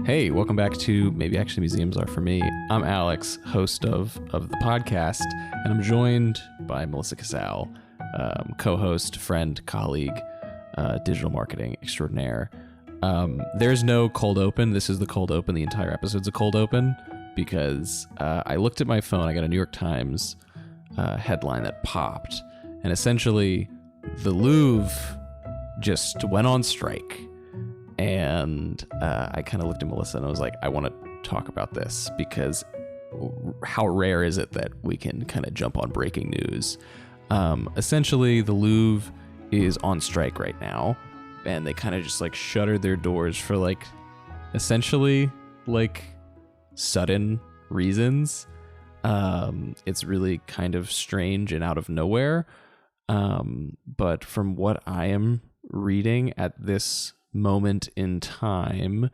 Hey, welcome back to Maybe Actually Museums Are For Me. I'm Alex, host of the podcast, and I'm joined by Melissa Casale, co-host, friend, colleague, digital marketing extraordinaire. There's no cold open. This is the cold open. The entire episode's a cold open because I looked at my phone. I got a New York Times headline that popped, and essentially the Louvre just went on strike. And I kind of looked at Melissa and I was like, I want to talk about this because how rare is it that we can kind of jump on breaking news? Essentially, the Louvre is on strike right now, and they kind of just like shuttered their doors for like essentially like sudden reasons. It's really kind of strange and out of nowhere. But from what I am reading at this moment in time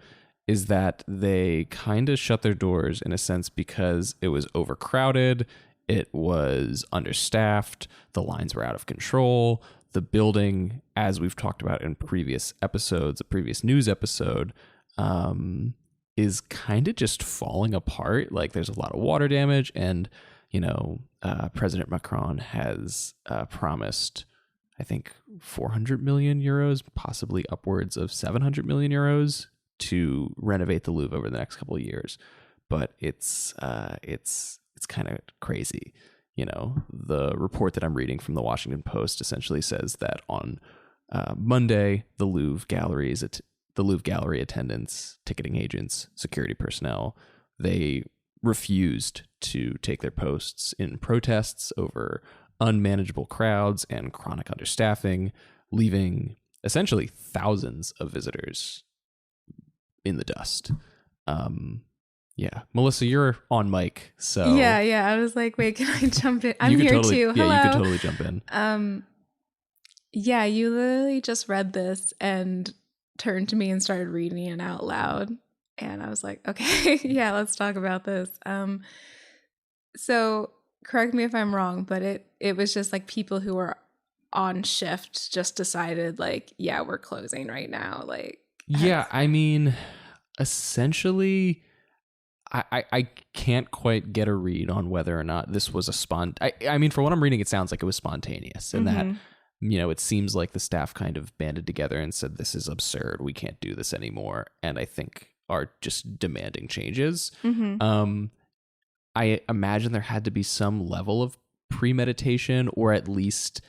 is that they kind of shut their doors in a sense because it was overcrowded, it was understaffed, the lines were out of control, the building, as we've talked about in previous episodes, a previous news episode, is kind of just falling apart. Like there's a lot of water damage, and President Macron has promised, I think, 400 million euros, possibly upwards of 700 million euros to renovate the Louvre over the next couple of years. But it's kind of crazy. The report that I'm reading from the Washington Post essentially says that on Monday, the Louvre Gallery attendants, ticketing agents, security personnel, they refused to take their posts in protests over unmanageable crowds and chronic understaffing, leaving essentially thousands of visitors in the dust. Melissa, you're on mic, so yeah. I was like, wait, can I jump in? I'm here too. Hello. Yeah, you could totally jump in. Yeah, you literally just read this and turned to me and started reading it out loud, and I was like, okay, yeah, let's talk about this. So correct me if I'm wrong, but it was just like people who were on shift just decided like, yeah, we're closing right now. Like, yeah, I mean, essentially, I can't quite get a read on whether or not this was I mean, for what I'm reading, it sounds like it was spontaneous, and that, it seems like the staff kind of banded together and said, this is absurd, we can't do this anymore, and I think are just demanding changes. I imagine there had to be some level of premeditation, or at least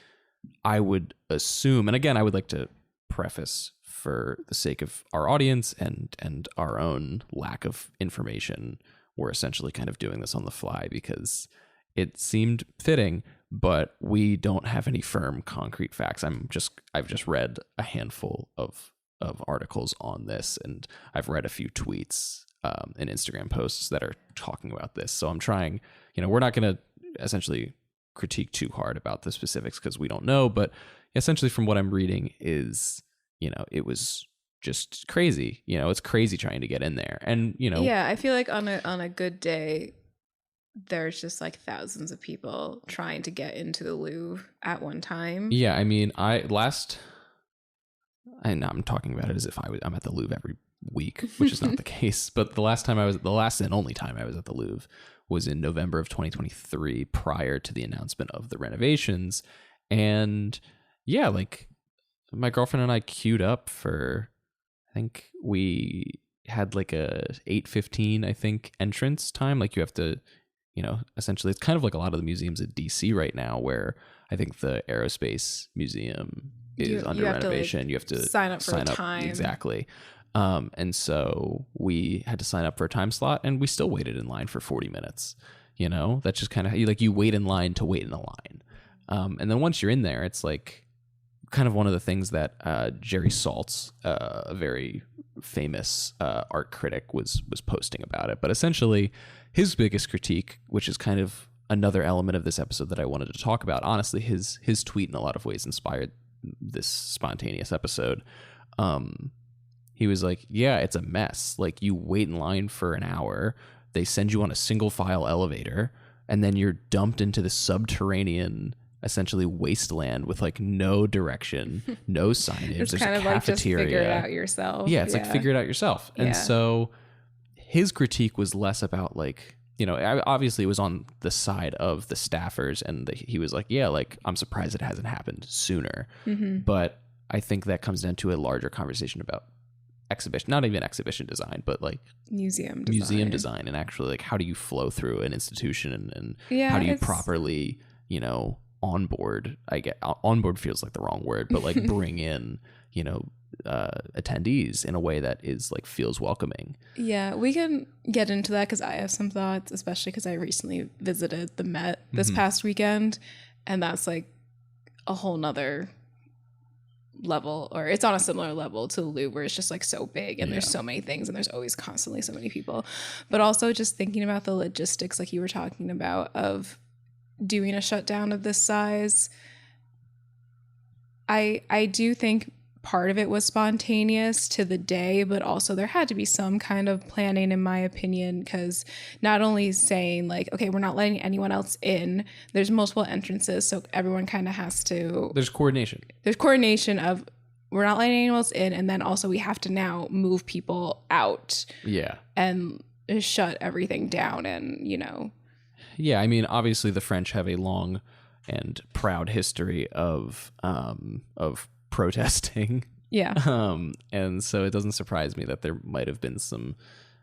I would assume, and again, I would like to preface for the sake of our audience and our own lack of information, we're essentially kind of doing this on the fly because it seemed fitting, but we don't have any firm concrete facts. I've just read a handful of articles on this, and I've read a few tweets and Instagram posts that are talking about this. So I'm trying, we're not going to essentially critique too hard about the specifics because we don't know, but essentially from what I'm reading is, it was just crazy. It's crazy trying to get in there. And, yeah, I feel like on a good day, there's just like thousands of people trying to get into the Louvre at one time. Yeah. I mean, I'm talking about it as if I'm at the Louvre every week, which is not the case. But the last and only time I was at the Louvre was in November of 2023, prior to the announcement of the renovations. And yeah, like my girlfriend and I queued up for, I think we had like a 8:15, I think, entrance time. Like you have to, essentially it's kind of like a lot of the museums at DC right now, where I think the Aerospace Museum is under renovation. You have to sign up for a time. Exactly. And so we had to sign up for a time slot, and we still waited in line for 40 minutes. That's just kind of how you wait in line to wait in a line. And then once you're in there, it's like kind of one of the things that Jerry Saltz, a very famous art critic, was posting about it. But essentially his biggest critique, which is kind of another element of this episode that I wanted to talk about, honestly, his tweet in a lot of ways inspired this spontaneous episode. He was like, yeah, it's a mess. Like you wait in line for an hour, they send you on a single file elevator, and then you're dumped into the subterranean, essentially wasteland with like no direction, no signage. It's There's kind a of cafeteria. like just figure it out yourself. Yeah, it's like figure it out yourself. And so his critique was less about like, you know, obviously it was on the side of the staffers, and he was like, yeah, like I'm surprised it hasn't happened sooner. But I think that comes down to a larger conversation about exhibition, not even exhibition design, but like museum design, and actually like how do you flow through an institution, and Yeah, how do you it's- properly, you know, onboard, I get onboard feels like the wrong word, but like bring in, you know, attendees in a way that is like feels welcoming. Yeah, we can get into that because I have some thoughts, especially because I recently visited the Met this past weekend, and that's like a whole nother level, or it's on a similar level to the Louvre, where it's just like so big and there's so many things and there's always constantly so many people. But also just thinking about the logistics, like you were talking about, of doing a shutdown of this size. I do think part of it was spontaneous to the day, but also there had to be some kind of planning, in my opinion, because not only saying like, okay, we're not letting anyone else in, there's multiple entrances, so everyone kind of has to, There's coordination of we're not letting anyone else in, and then also we have to now move people out and shut everything down, and you know. Yeah, I mean, obviously the French have a long and proud history of protesting. Yeah. And so it doesn't surprise me that there might have been some,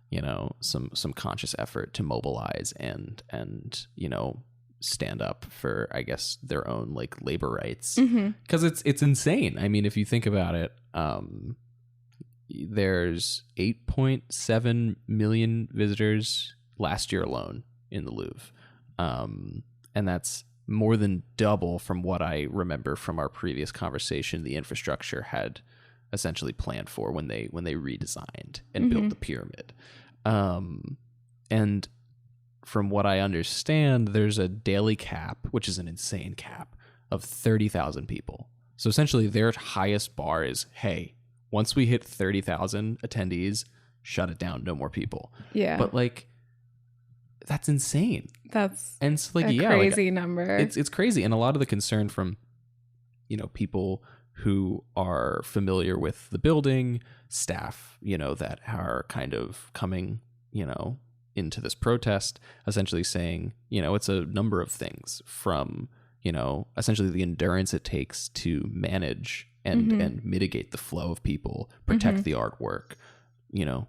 you know, some conscious effort to mobilize and you know, stand up for, I guess, their own like labor rights, because it's insane. I mean, if you think about it, there's 8.7 million visitors last year alone in the Louvre, and that's more than double from what I remember from our previous conversation the infrastructure had essentially planned for when they redesigned and built the pyramid. And from what I understand, there's a daily cap, which is an insane cap, of 30,000 people. So essentially their highest bar is, hey, once we hit 30,000 attendees, shut it down, no more people. Yeah. But like, that's insane. That's and it's like, a crazy number. It's crazy. And a lot of the concern from, you know, people who are familiar with the building, staff, you know, that are kind of coming, you know, into this protest, essentially saying, you know, it's a number of things from, you know, essentially the endurance it takes to manage and mitigate the flow of people, protect the artwork, you know,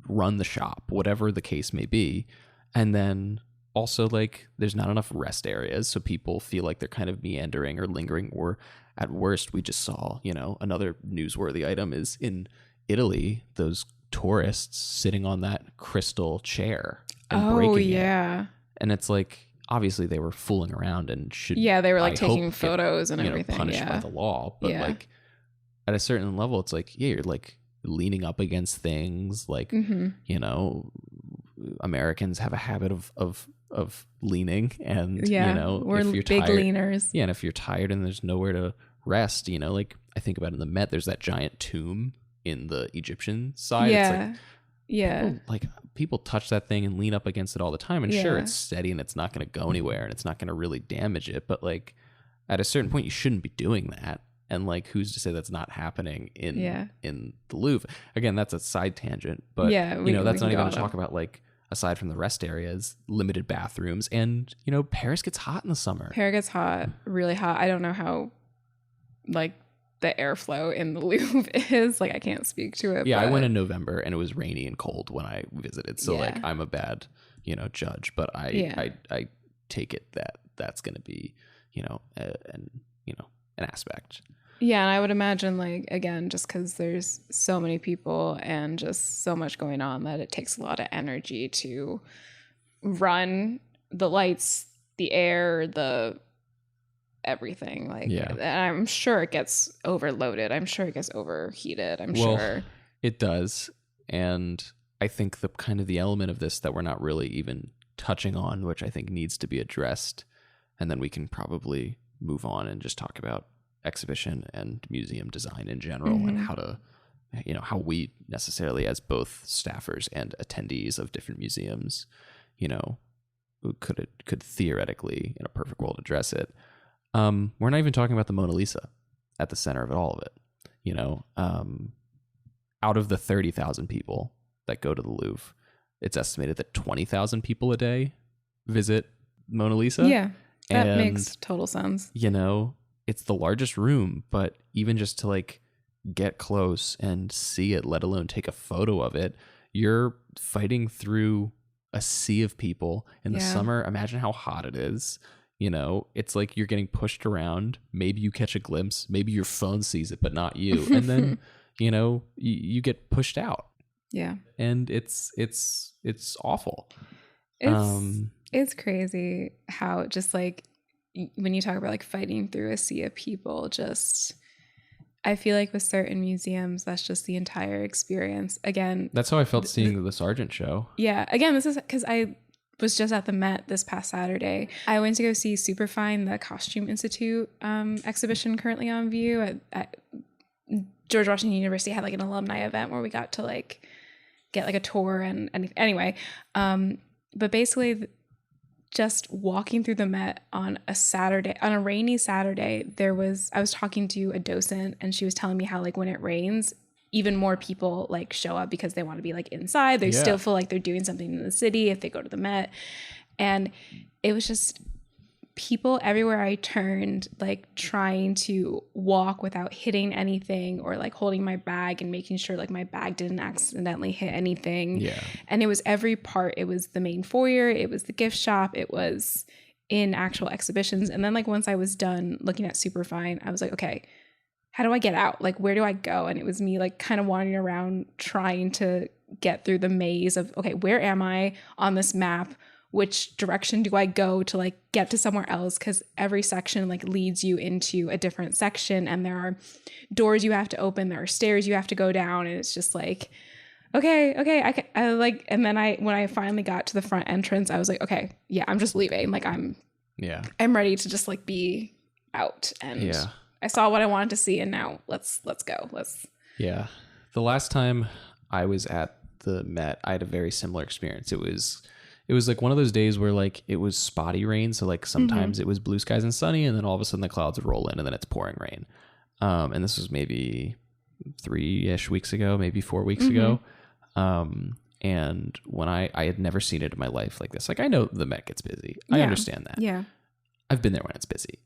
run the shop, whatever the case may be. And then also like there's not enough rest areas, so people feel like they're kind of meandering or lingering, or at worst we just saw, you know, another newsworthy item is in Italy, those tourists sitting on that crystal chair and breaking it. And it's like, obviously they were fooling around and should, they were like taking photos and everything, punished by the law, but like at a certain level it's like, you're like leaning up against things, like you know, Americans have a habit of leaning, and you know, we're if you're big tired, leaners. and if you're tired and there's nowhere to rest, you know, like I think about in the Met, there's that giant tomb in the Egyptian side. It's like, people touch that thing and lean up against it all the time, and sure, it's steady and it's not going to go anywhere and it's not going to really damage it, but like at a certain point you shouldn't be doing that. And like, who's to say that's not happening in the Louvre? Again, that's a side tangent, but you know, that's not even to talk about like, aside from the rest areas, limited bathrooms, and you know, Paris gets hot in the summer. Paris gets hot, really hot. I don't know how like the airflow in the Louvre is. Like, I can't speak to it. Yeah, but I went in November and it was rainy and cold when I visited, so like I'm a bad, you know, judge, but I take it that that's going to be, you know, an aspect. Yeah, and I would imagine, like, again, just because there's so many people and just so much going on, that it takes a lot of energy to run the lights, the air, the everything. Like, and I'm sure it gets overloaded. I'm sure it gets overheated. I'm sure it does. And I think the kind of the element of this that we're not really even touching on, which I think needs to be addressed, and then we can probably move on and just talk about exhibition and museum design in general, and how to, you know, how we necessarily as both staffers and attendees of different museums, you know, could theoretically in a perfect world address it. We're not even talking about the Mona Lisa at the center of all of it. You know, out of the 30,000 people that go to the Louvre, it's estimated that 20,000 people a day visit Mona Lisa. Yeah, that makes total sense. You know, it's the largest room, but even just to like get close and see it, let alone take a photo of it, you're fighting through a sea of people in the summer. Imagine how hot it is. You know, it's like you're getting pushed around. Maybe you catch a glimpse. Maybe your phone sees it, but not you. And then, you know, you get pushed out. Yeah. And it's awful. It's crazy how just like when you talk about like fighting through a sea of people, just I feel like with certain museums, that's just the entire experience. Again, that's how I felt seeing the Sargent show. Yeah. Again, this is because I was just at the Met this past Saturday. I went to go see Superfine, the Costume Institute exhibition currently on view at George Washington University. Had like an alumni event where we got to like get like a tour and anyway. But basically just walking through the Met on a rainy Saturday, I was talking to a docent and she was telling me how like when it rains, even more people like show up because they want to be like inside. They still feel like they're doing something in the city if they go to the Met. And it was just people everywhere I turned, like trying to walk without hitting anything or like holding my bag and making sure like my bag didn't accidentally hit anything. Yeah. And it was every part. It was the main foyer. It was the gift shop. It was in actual exhibitions. And then like once I was done looking at Superfine, I was like, okay, how do I get out? Like, where do I go? And it was me like kind of wandering around trying to get through the maze of, okay, where am I on this map? Which direction do I go to like get to somewhere else? Because every section like leads you into a different section and there are doors you have to open. There are stairs you have to go down. And it's just like, okay, I like, and then when I finally got to the front entrance, I was like, okay, yeah, I'm just leaving. Like I'm ready to just like be out. And I saw what I wanted to see and now let's go. Yeah. The last time I was at the Met, I had a very similar experience. It was like one of those days where like it was spotty rain. So like sometimes it was blue skies and sunny and then all of a sudden the clouds would roll in and then it's pouring rain. And this was maybe 3-ish weeks ago, maybe 4 weeks ago. And when I had never seen it in my life like this. Like I know the Met gets busy. I understand that. Yeah. I've been there when it's busy.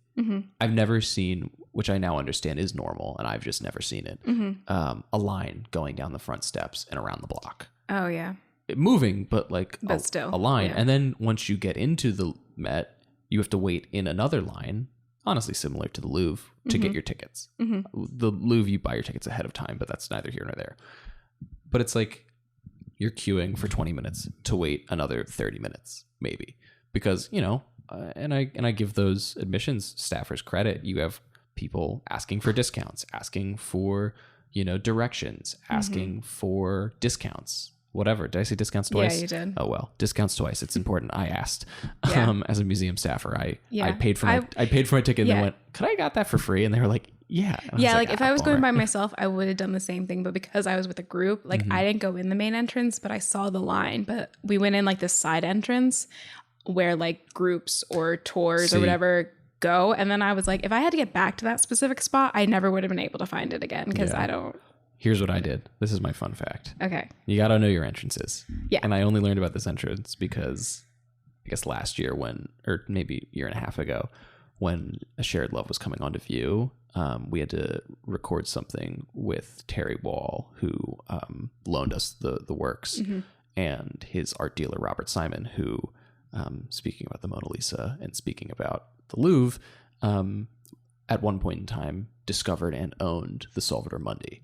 I've never seen, which I now understand is normal, and I've just never seen it, a line going down the front steps and around the block. Oh, yeah. Moving, but like still a line. And then once you get into the Met, you have to wait in another line, honestly similar to the Louvre, to get your tickets. The Louvre, you buy your tickets ahead of time, but that's neither here nor there. But it's like you're queuing for 20 minutes to wait another 30 minutes, maybe. Because, you know, and I give those admissions staffers credit. You have people asking for discounts, asking for, you know, directions, asking for discounts. Whatever. Did I say discounts twice? Yeah, you did. Oh, well, discounts twice. It's important. I asked as a museum staffer. I paid for my ticket and they went, could I got that for free? And they were like, yeah. Yeah, like if I was going by myself, I would have done the same thing. But because I was with a group, like I didn't go in the main entrance, but I saw the line. But we went in like this side entrance where like groups or tours or whatever go. And then I was like, if I had to get back to that specific spot, I never would have been able to find it again because I don't. Here's what I did. This is my fun fact. Okay. You got to know your entrances. Yeah. And I only learned about this entrance because I guess last year or maybe a year and a half ago, when A Shared Love was coming onto view, we had to record something with Terry Wall, who loaned us the works, and his art dealer, Robert Simon, who, speaking about the Mona Lisa and speaking about the Louvre, at one point in time discovered and owned the Salvator Mundi.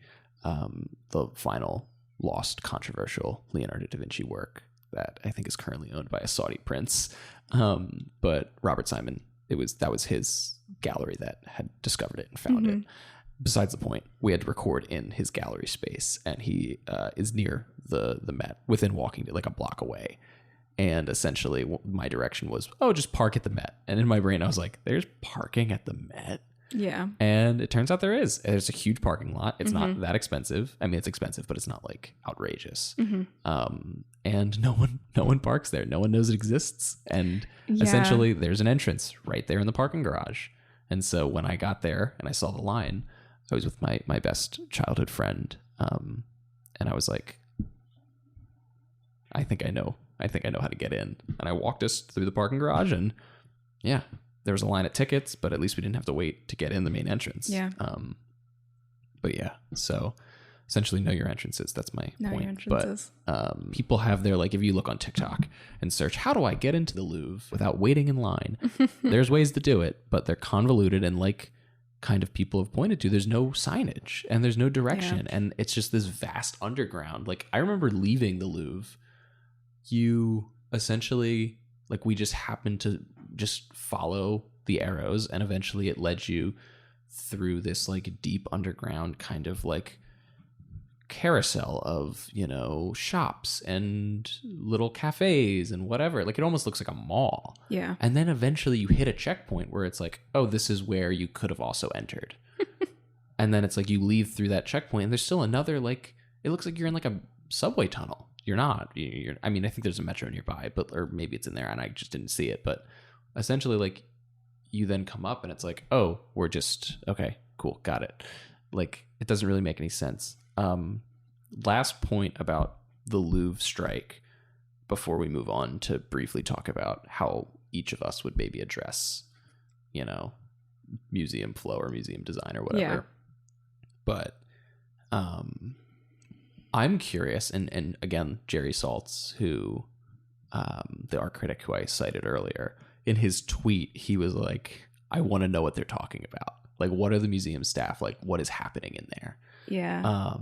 The final lost controversial Leonardo da Vinci work that I think is currently owned by a Saudi prince. But Robert Simon, that was his gallery that had discovered it and found it. Besides the point, we had to record in his gallery space, and he is near the Met, within walking like a block away. And essentially my direction was, just park at the Met. And in my brain, I was like, there's parking at the Met? Yeah. And it turns out there's a huge parking lot. It's not that expensive. I mean, it's expensive, but it's not like outrageous. And no one parks there. No one knows it exists. And essentially there's an entrance right there in the parking garage. And so when I got there and I saw the line, I was with my best childhood friend. And I was like, I think I know how to get in. And I walked us through the parking garage, and yeah, there was a line at tickets, but at least we didn't have to wait to get in the main entrance. Yeah. But yeah, so essentially know your entrances. That's my point. Your entrances. But people have their, like, if you look on TikTok and search, how do I get into the Louvre without waiting in line? There's ways to do it, but they're convoluted, and like kind of people have pointed to, there's no signage and there's no direction. And it's just this vast underground. Like, I remember leaving the Louvre, you essentially, like, we just happened to just follow the arrows, and eventually it led you through this like deep underground kind of like carousel of, you know, shops and little cafes and whatever. Like, it almost looks like a mall. Yeah. And then eventually you hit a checkpoint where it's like, oh, this is where you could have also entered. And then it's like you leave through that checkpoint, and there's still another, like, it looks like you're in like a subway tunnel. You're not. I mean, I think there's a metro nearby, but, or maybe it's in there and I just didn't see it. But essentially, like, you then come up and it's like, oh, we're just, okay, cool, got it. Like, it doesn't really make any sense. Last point about the Louvre strike before we move on to briefly talk about how each of us would maybe address, you know, museum flow or museum design or whatever. Yeah. But I'm curious, and again, Jerry Saltz, who the art critic who I cited earlier, in his tweet, he was like, I want to know what they're talking about. Like, what are the museum staff, like, what is happening in there? Yeah.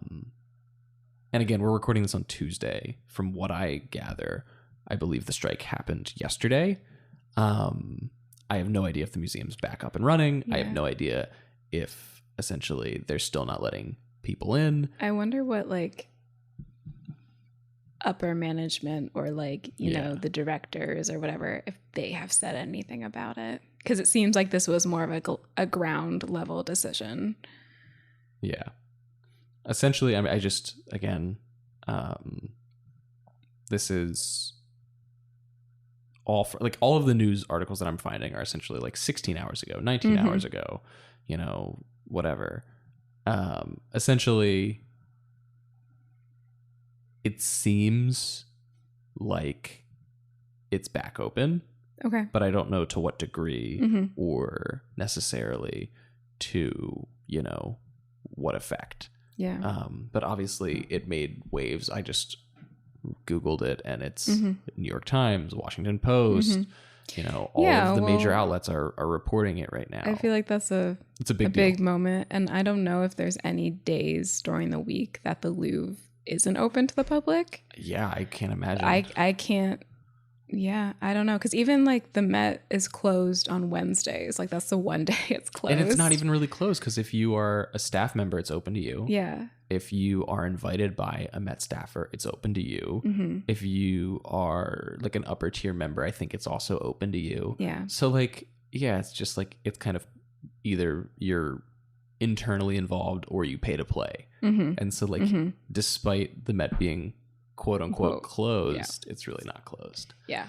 And again, we're recording this on Tuesday. From what I gather, I believe the strike happened yesterday. I have no idea if the museum's back up and running. Yeah. I have no idea if essentially they're still not letting people in. I wonder what, like, upper management or, like, you know, the directors or whatever, if they have said anything about it. Because it seems like this was more of a ground level decision. Yeah. Essentially, I mean, I just, again, this is all for, like, all of the news articles that I'm finding are essentially like 16 hours ago, 19 hours ago, you know, whatever. Essentially, it seems like it's back open. Okay. But I don't know to what degree or necessarily to, you know, what effect. Yeah. But obviously it made waves. I just Googled it, and it's New York Times, Washington Post, you know, all of the major outlets are reporting it right now. I feel like it's a big moment. And I don't know if there's any days during the week that the Louvre isn't open to the public. Yeah, I can't imagine. I can't. Yeah, I don't know. Because even like the Met is closed on Wednesdays. Like, that's the one day it's closed. And it's not even really closed, because if you are a staff member, it's open to you. Yeah. If you are invited by a Met staffer, it's open to you. If you are like an upper tier member, I think it's also open to you. Yeah. So like, yeah, it's just like, it's kind of either you're internally involved or you pay to play. And so like, despite the Met being quote unquote closed, it's really not closed. Yeah.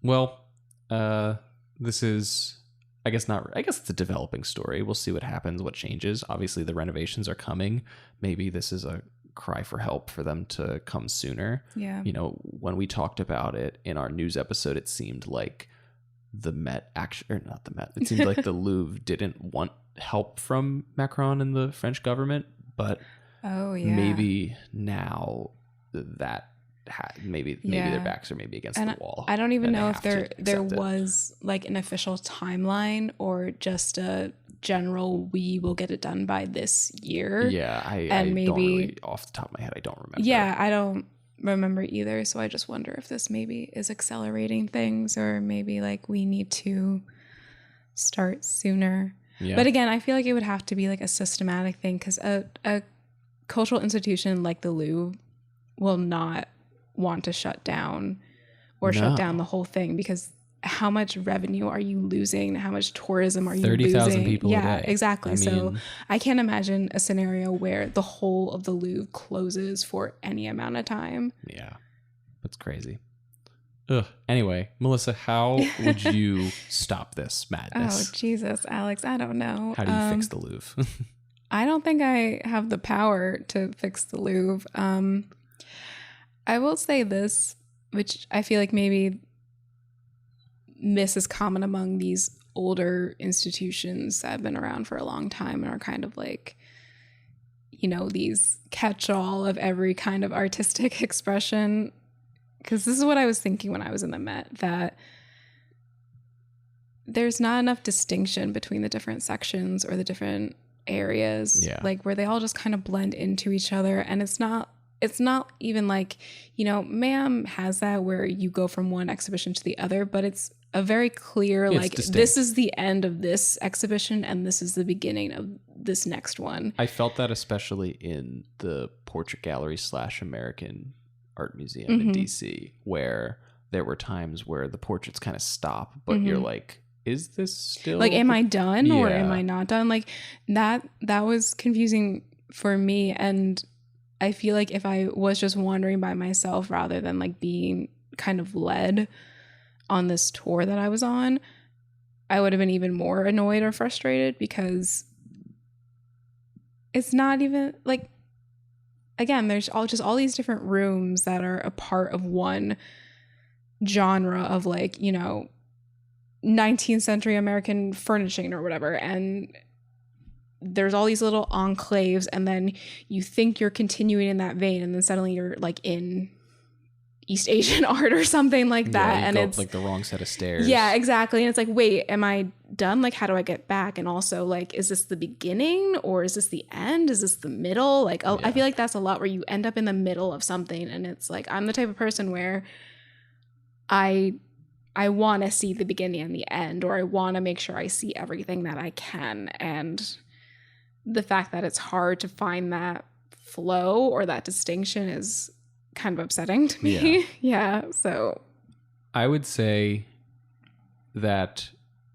Well, this is, I guess it's a developing story. We'll see what happens, what changes. Obviously the renovations are coming. Maybe this is a cry for help for them to come sooner. Yeah. You know, when we talked about it in our news episode, it seemed like the Met not the Met. It seemed like the Louvre didn't want help from Macron and the French government, but maybe now that maybe their backs are maybe against the wall. I don't even know if there was like an official timeline or just a general, we will get it done by this year. Yeah, I maybe don't really, off the top of my head, I don't remember. Yeah, I don't remember either. So I just wonder if this maybe is accelerating things, or maybe like we need to start sooner. Yeah. But again, I feel like it would have to be like a systematic thing, because a cultural institution like the Louvre will not want to shut down or shut down the whole thing, because how much revenue are you losing? How much tourism are you losing? 30,000 people a day. Exactly. So I can't imagine a scenario where the whole of the Louvre closes for any amount of time. Yeah, that's crazy. Ugh. Anyway, Melissa, how would you stop this madness? Oh, Jesus, Alex, I don't know. How do you fix the Louvre? I don't think I have the power to fix the Louvre. I will say this, which I feel like maybe this is common among these older institutions that have been around for a long time and are kind of like, you know, these catch-all of every kind of artistic expression. Because this is what I was thinking when I was in the Met, that there's not enough distinction between the different sections or the different areas, like where they all just kind of blend into each other. And it's not even like, you know, MAM has that where you go from one exhibition to the other, but it's a very clear, like, this is the end of this exhibition and this is the beginning of this next one. I felt that especially in the Portrait Gallery / American Art Museum in DC, where there were times where the portraits kind of stop, but you're like, is this still like, am I done or am I not done? Like that was confusing for me. And I feel like if I was just wandering by myself rather than like being kind of led on this tour that I was on, I would have been even more annoyed or frustrated, because it's not even like, again, there's all these different rooms that are a part of one genre of, like, you know, 19th century American furnishing or whatever, and there's all these little enclaves, and then you think you're continuing in that vein, and then suddenly you're like in East Asian art or something like that, and it's like the wrong set of stairs. Yeah, exactly. And it's like, wait, am I done? Like, how do I get back? And also, like, is this the beginning or is this the end? Is this the middle? Like, I feel like that's a lot where you end up in the middle of something, and it's like, I'm the type of person where I want to see the beginning and the end, or I want to make sure I see everything that I can. And the fact that it's hard to find that flow or that distinction is kind of upsetting to me. Yeah. So I would say that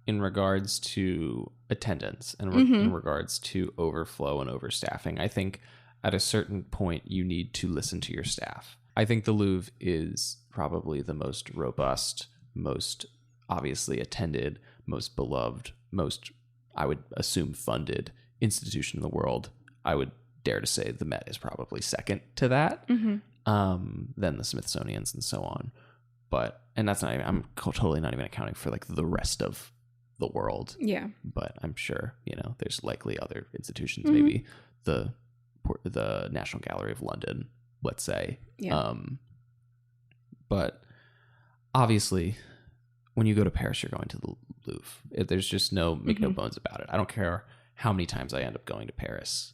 in regards to attendance and in regards to overflow and overstaffing, I think at a certain point you need to listen to your staff. I think the Louvre is probably the most robust, most obviously attended, most beloved, most, I would assume, funded institution in the world. I would dare to say the Met is probably second to that, then the Smithsonian's and so on. But, and that's not even, I'm totally not even accounting for like the rest of the world. Yeah. But I'm sure, you know, there's likely other institutions, maybe the National Gallery of London, let's say. Yeah. But obviously, when you go to Paris, you're going to the Louvre. There's just make no bones about it. I don't care how many times I end up going to Paris.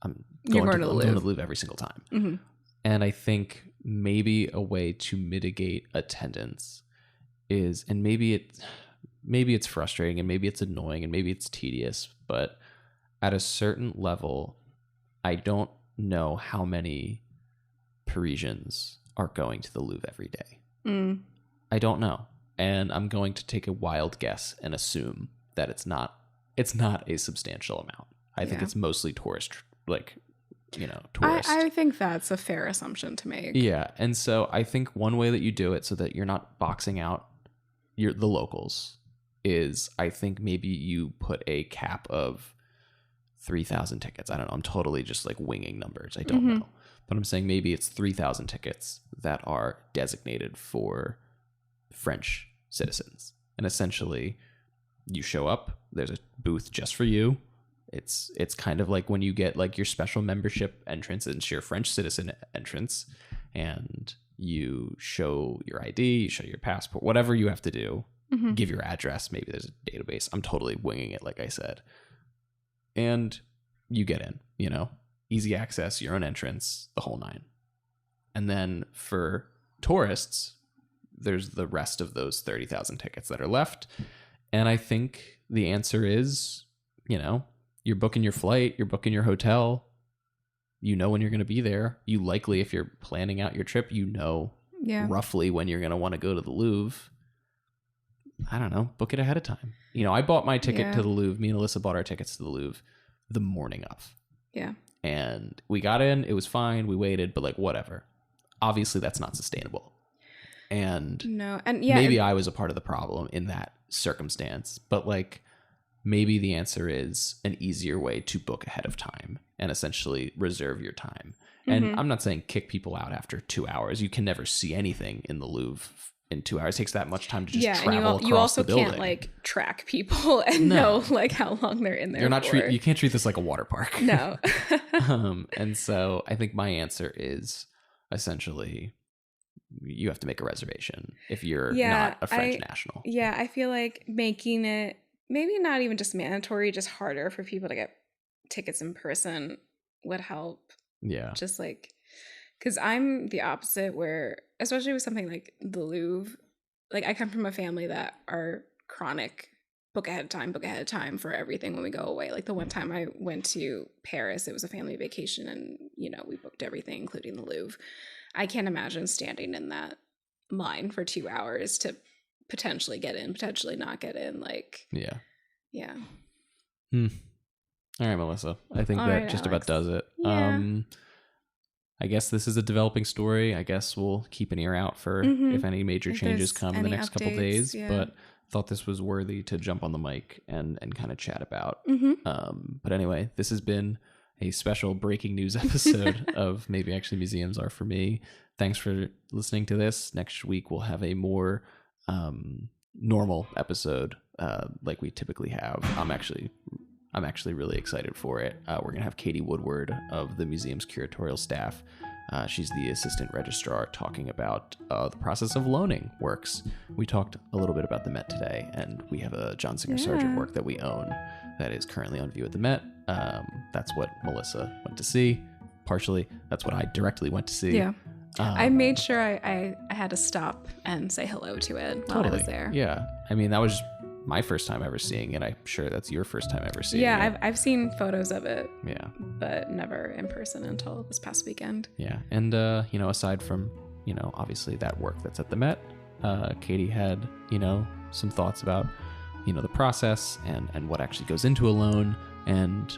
I'm going to the Louvre every single time. And I think maybe a way to mitigate attendance is, and maybe it's frustrating and maybe it's annoying and maybe it's tedious, but at a certain level, I don't know how many Parisians are going to the Louvre every day. I don't know. And I'm going to take a wild guess and assume that it's not a substantial amount. I think it's mostly tourists. I think that's a fair assumption to make. Yeah. And so I think one way that you do it so that you're not boxing out the locals is, I think maybe you put a cap of 3,000 tickets. I don't know. I'm totally just like winging numbers. I don't know. But I'm saying maybe it's 3,000 tickets that are designated for French citizens. And essentially, you show up, there's a booth just for you. It's kind of like when you get like your special membership entrance, it's your French citizen entrance, and you show your ID, you show your passport, whatever you have to do, give your address, maybe there's a database. I'm totally winging it, like I said. And you get in, you know, easy access, your own entrance, the whole nine. And then for tourists, there's the rest of those 30,000 tickets that are left. And I think the answer is, you know, you're booking your flight, you're booking your hotel, you know when you're going to be there. You likely, if you're planning out your trip, you know roughly when you're going to want to go to the Louvre. I don't know, book it ahead of time. You know, I bought my ticket to the Louvre. Me and Alyssa bought our tickets to the Louvre the morning of. Yeah. And we got in, it was fine, we waited, but like whatever. Obviously that's not sustainable. And maybe I was a part of the problem in that circumstance, but like maybe the answer is an easier way to book ahead of time and essentially reserve your time. And I'm not saying kick people out after 2 hours. You can never see anything in the Louvre in 2 hours. It takes that much time to just travel and you across also the building. can't like track people and know like how long they're in there. You can't treat this like a water park. No. And so I think my answer is essentially you have to make a reservation if you're not a French national. Yeah, I feel like making it maybe not even just mandatory, just harder for people to get tickets in person would help. Yeah. Just like, because I'm the opposite where, especially with something like the Louvre, like I come from a family that are chronic book ahead of time for everything when we go away. Like the one time I went to Paris, it was a family vacation and, we booked everything, including the Louvre. I can't imagine standing in that line for 2 hours to potentially get in, potentially not get in. Like, yeah. All right, Melissa. I think that just about does it. Yeah. I guess this is a developing story. I guess we'll keep an ear out for if any major changes come in the next couple days. Yeah. But thought this was worthy to jump on the mic and kind of chat about. But anyway, this has been a special breaking news episode of Maybe Actually Museums Are For Me. Thanks for listening to this. Next week, we'll have a more normal episode like we typically have. I'm actually really excited for it. We're going to have Katie Woodward of the museum's curatorial staff. She's the assistant registrar talking about the process of loaning works. We talked a little bit about the Met today, and we have a John Singer Sargent work that we own that is currently on view at the Met. That's what Melissa went to see. Partially, that's what I directly went to see. Yeah. I made sure I had to stop and say hello to it while I was there. Yeah. I mean, that was my first time ever seeing it. I'm sure that's your first time ever seeing it. Yeah, I've seen photos of it. Yeah. But never in person until this past weekend. Yeah. And, aside from, obviously that work that's at the Met, Katie had, some thoughts about, the process and what actually goes into a loan, and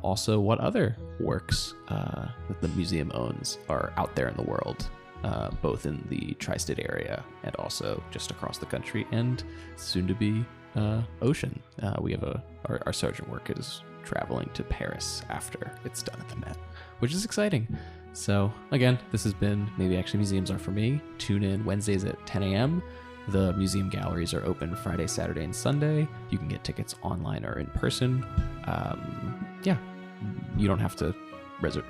also what other works that the museum owns are out there in the world. Both in the tri-state area and also just across the country and soon to be ocean. We have our Sargent work is traveling to Paris after it's done at the Met, which is exciting. So again, this has been Maybe Actually Museums Are For Me. Tune in Wednesdays at 10 a.m. The museum galleries are open Friday, Saturday, and Sunday. You can get tickets online or in person. You don't have to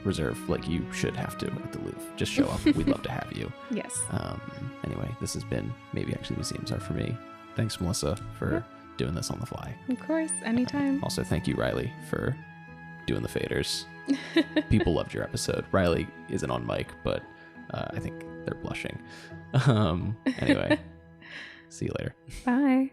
reserve like you should have to at the Louvre. Just show up. We'd love to have you. Yes. Anyway, this has been Maybe Actually Museums Are For Me. Thanks, Melissa, for doing this on the fly. Of course, anytime. Also, thank you, Riley, for doing the faders. People loved your episode. Riley isn't on mic, but I think they're blushing. Anyway, see you later. Bye.